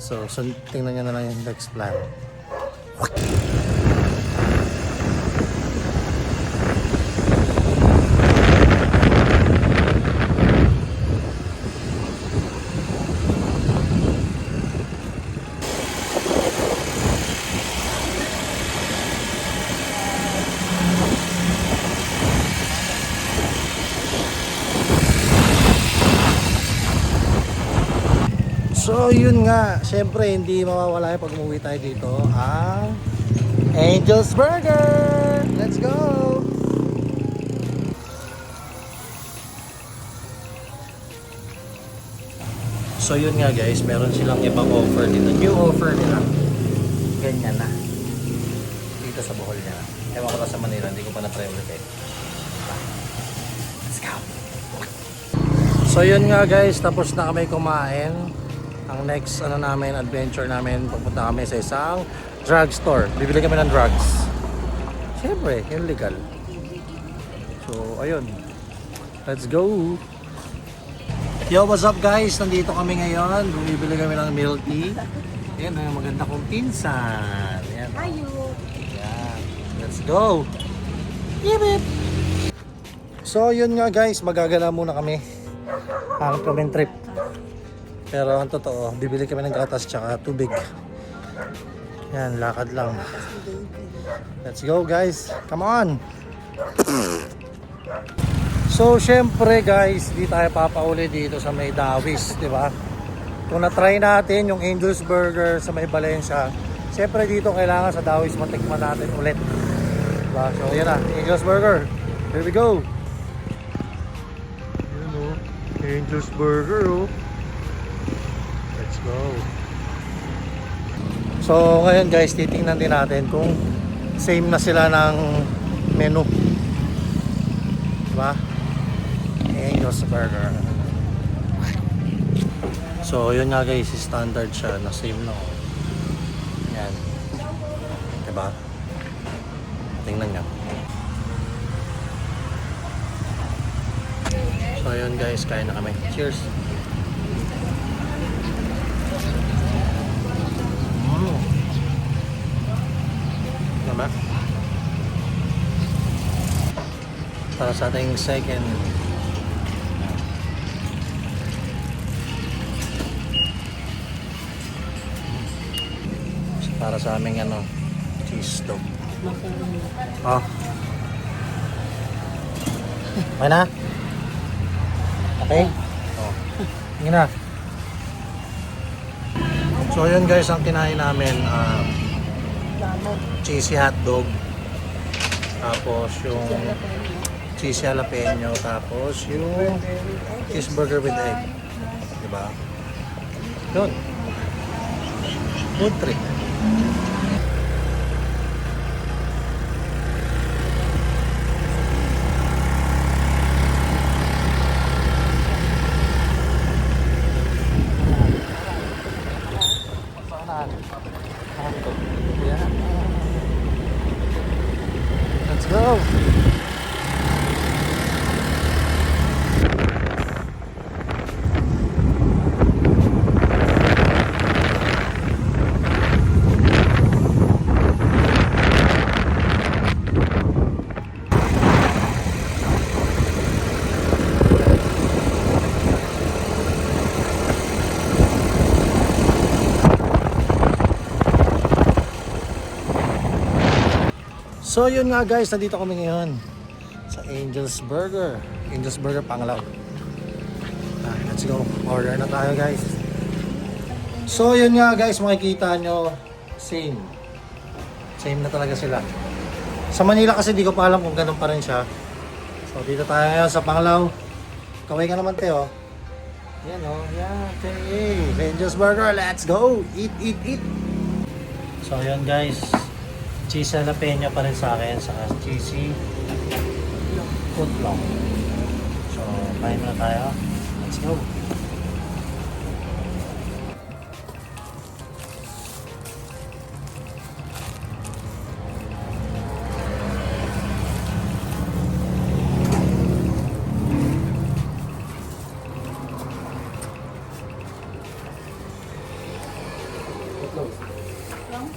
So tingnan nyo na lang yung next plan. So yun nga, syempre hindi mawawala yung pag umuwi tayo dito ang Angel's Burger! Let's go! So yun nga guys, meron silang ibang offer dito. New offer nila. Ganyan na. Dito sa Bohol niya. Ewan ko na sa Manila, hindi ko pa na-try ulit eh. Let's go! So yun nga guys, tapos na kami kumain. Ang next namin, adventure namin, pupunta kami sa isang drugstore. Bibili kami ng drugs. Siyempre, yung legal. So, ayun. Let's go! Yo, what's up guys? Nandito kami ngayon. Bumibili kami ng milk tea. Ayan, ang maganda kong pinsan. Ayan. Ayo. Ayan. Let's go! Yip, yip. So, yun nga guys. Magagala muna kami. Hanap kami trip. Pero ang totoo, bibili kami ng gatas tsaka tubig. Yan, lakad lang. Let's go guys. Come on! So, syempre guys, di tayo papauli dito sa may Dawis, di ba? Kung na-try natin yung Angel's Burger sa may Valencia, syempre dito kailangan sa Dawis matikman natin ulit. Diba? So, yan na, Angel's Burger. Here we go! Yan o, Angel's Burger o. Let's go. So ngayon guys, titingnan din natin kung same na sila ng menu. Diba? Angel's Burger. So yun nga guys, standard siya na same na. Yan. Diba? Tingnan nyo. So yun guys, kain na kami. Cheers! Diba? Para sa ating second. Para sa aming cheese dog. Oh. Okay na? Okay? Oh. Sige na. So yun guys, ang kinain namin cheesy hotdog, tapos yung cheesy jalapeno, tapos yung cheeseburger with egg, diba? Yun, food trip. Let's go! So yun nga guys, nandito kami ngayon sa Angel's Burger. Angel's Burger Panglao. Let's go. Order na tayo guys. So yun nga guys, makikita nyo, same. Same na talaga sila. Sa Manila kasi di ko pa alam kung ganun pa rin siya. So dito tayo ngayon sa Panglao. Kaway ka naman Teo. Yan o. Yan. Okay. Angel's Burger. Let's go. Eat, eat, eat. So yun guys. Cheese jalapeno pa rin sa akin, saka cheesy footlong. So, kain na tayo. Let's go! Lang?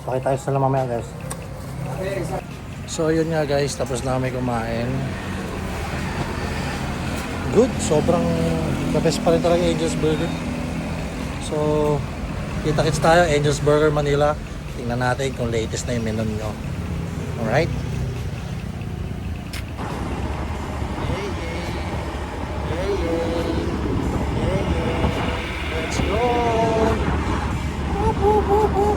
Pakita tayo sa mamaya guys. So yun nga guys, tapos na kami kumain. Good, sobrang the best pa rin talaga Angel's Burger. So, kita-kits tayo, Angel's Burger Manila. Tingnan natin kung latest na yung menu nyo. Alright? Let's go! Whoop, whoop, whoop, whoop.